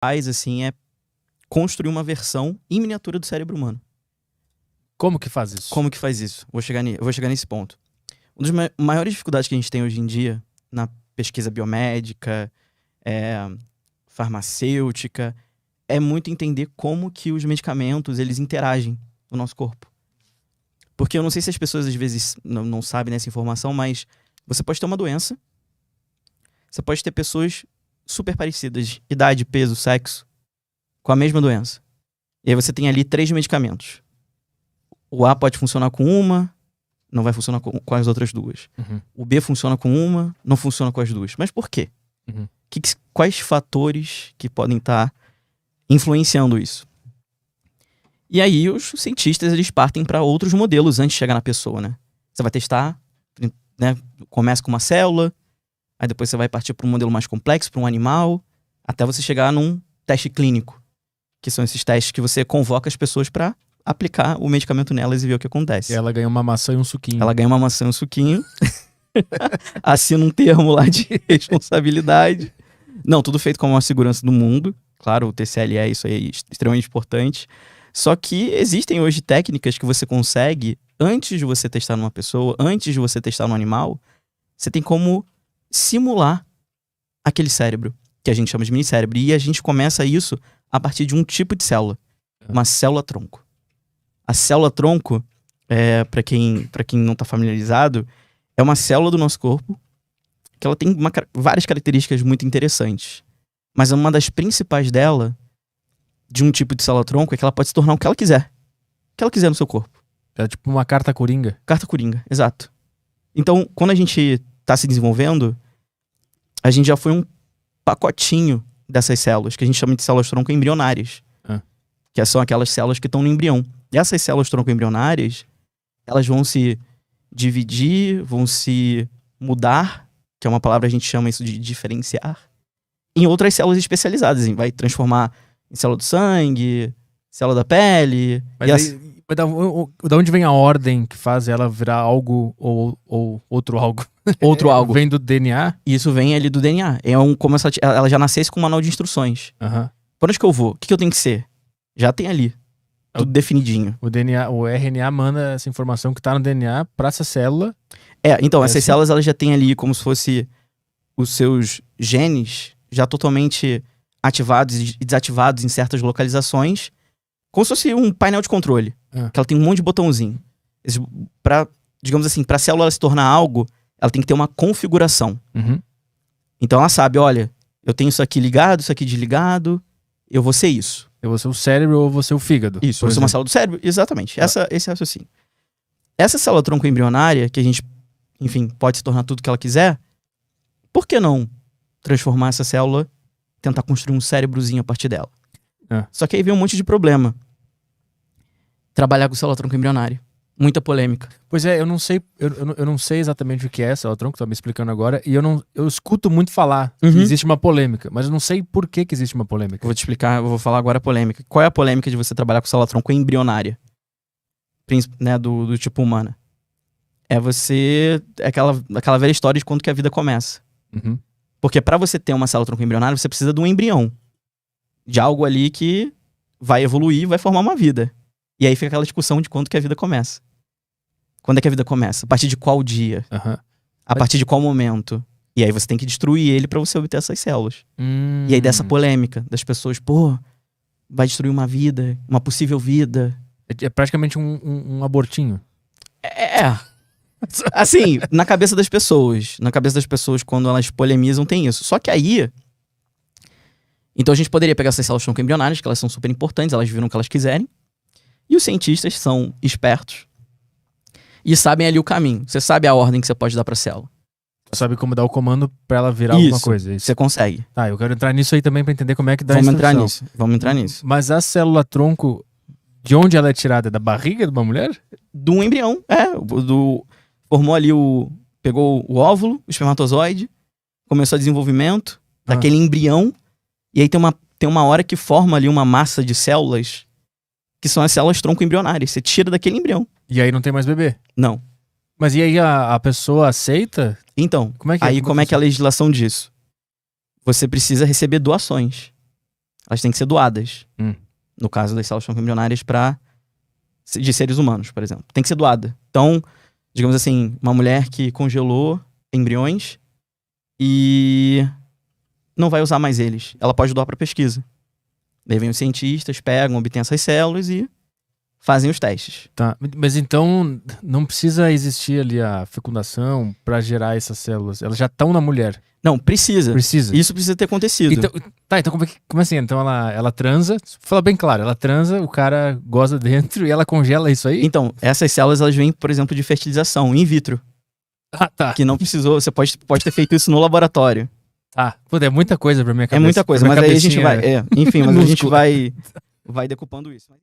faz, assim, é construir uma versão em miniatura do cérebro humano. Como que faz isso? Como que faz isso? Eu vou chegar nesse ponto. Uma das maiores dificuldades que a gente tem hoje em dia na pesquisa biomédica, farmacêutica, é muito entender como que os medicamentos, eles interagem no nosso corpo. Porque eu não sei se as pessoas às vezes não sabem dessa informação, mas você pode ter uma doença, você pode ter pessoas super parecidas, idade, peso, sexo, com a mesma doença. E aí você tem ali 3 medicamentos. O A pode funcionar com uma, não vai funcionar com as outras 2. Uhum. O B funciona com uma, não funciona com as 2. Mas por quê? Uhum. Quais fatores que podem estar influenciando isso? E aí os cientistas, eles partem para outros modelos antes de chegar na pessoa, né? Você vai testar, né? Começa com uma célula, aí depois você vai partir para um modelo mais complexo, para um animal, até você chegar num teste clínico, que são esses testes que você convoca as pessoas para aplicar o medicamento nelas e ver o que acontece. E ela ganha uma maçã e um suquinho. Ela ganha uma maçã e um suquinho, assina um termo lá de responsabilidade. Não, tudo feito com a maior segurança do mundo. Claro, o TCLE, isso aí é extremamente importante. Só que existem hoje técnicas que você consegue, antes de você testar numa pessoa, antes de você testar no animal, você tem como simular aquele cérebro, que a gente chama de minicérebro. E a gente começa isso a partir de um tipo de célula, uma célula-tronco. A célula-tronco, para quem não está familiarizado, é uma célula do nosso corpo que ela tem várias características muito interessantes. Mas uma das principais dela, de um tipo de célula-tronco, é que ela pode se tornar o que ela quiser. O que ela quiser no seu corpo. É tipo uma carta coringa. Carta coringa, exato. Então, quando a gente está se desenvolvendo, a gente já foi um pacotinho dessas células, que a gente chama de células-tronco embrionárias. Que são aquelas células que estão no embrião. E essas células-tronco embrionárias, elas vão se dividir, vão se mudar, que é uma palavra que a gente chama isso de diferenciar, em outras células especializadas. Vai transformar em célula do sangue, célula da pele. Mas da onde vem a ordem que faz ela virar algo ou outro algo? Outro algo. Vem do DNA? Isso vem ali do DNA. Como se ela já nascesse com um manual de instruções. Uhum. Para onde que eu vou? O que eu tenho que ser? Já tem ali. Tudo definidinho. O RNA manda essa informação que tá no DNA pra essa célula. Então, essas células elas já têm ali como se fosse os seus genes já totalmente ativados e desativados em certas localizações, como se fosse um painel de controle. Que ela tem um monte de botãozinho. Digamos assim, pra célula se tornar algo, ela tem que ter uma configuração. Uhum. Então ela sabe, olha, eu tenho isso aqui ligado, isso aqui desligado, eu vou ser isso. Eu vou ser o cérebro ou vou ser o fígado. Isso, eu vou ser uma célula do cérebro, exatamente. Esse é o raciocínio. Essa célula tronco embrionária, que a gente, enfim, pode se tornar tudo que ela quiser, por que não transformar essa célula, tentar construir um cérebrozinho a partir dela? Só que aí vem um monte de problema. Trabalhar com célula tronco embrionária. Muita polêmica. Pois é, eu não sei exatamente o que é célula tronco, tá me explicando agora, e eu escuto muito falar que existe uma polêmica, mas eu não sei por que existe uma polêmica. Vou te explicar, eu vou falar agora a polêmica. Qual é a polêmica de você trabalhar com célula tronco embrionária? Né, do tipo humana. É aquela velha história de quando que a vida começa. Uhum. Porque pra você ter uma célula tronco embrionária, você precisa de um embrião. De algo ali que vai evoluir e vai formar uma vida. E aí fica aquela discussão de quando que a vida começa. Quando é que a vida começa? A partir de qual dia? Uhum. A partir de qual momento? E aí você tem que destruir ele pra você obter essas células. E aí dessa polêmica das pessoas, vai destruir uma vida, uma possível vida. É praticamente um abortinho. Assim, na cabeça das pessoas, quando elas polemizam, tem isso. Só que aí, então a gente poderia pegar essas células tronco embrionárias, que elas são super importantes, elas viram o que elas quiserem. E os cientistas são espertos e sabem ali o caminho. Você sabe a ordem que você pode dar pra célula. Você sabe como dar o comando pra ela virar alguma coisa. Você consegue. Tá, eu quero entrar nisso aí também pra entender como é que dá a instrução. Vamos entrar nisso. Mas a célula tronco, de onde ela é tirada? Da barriga de uma mulher? De um embrião, formou ali pegou o óvulo, o espermatozoide, começou o desenvolvimento daquele embrião, e aí tem uma hora que forma ali uma massa de células, que são as células tronco embrionárias. Você tira daquele embrião. E aí não tem mais bebê? Não. Mas e aí a pessoa aceita? Então, como é que a legislação diz? Você precisa receber doações. elas têm que ser doadas. Hum. No caso das células embrionárias de seres humanos, por exemplo. Tem que ser doada. Então, digamos assim, uma mulher que congelou embriões e não vai usar mais eles. Ela pode doar para pesquisa. Daí vem os cientistas, pegam, obtêm essas células e fazem os testes. Tá, mas então não precisa existir ali a fecundação para gerar essas células. Elas já estão na mulher. Não, precisa. Precisa. Isso precisa ter acontecido. Então como assim? Então ela transa, fala bem claro, ela transa, o cara goza dentro e ela congela isso aí? Então, essas células, elas vêm, por exemplo, de fertilização in vitro. Ah, tá. Que não precisou, você pode ter feito isso no laboratório. Tá. Pô, é muita coisa pra minha cabeça. É muita coisa, mas aí a gente vai... enfim, mas a gente vai decupando isso.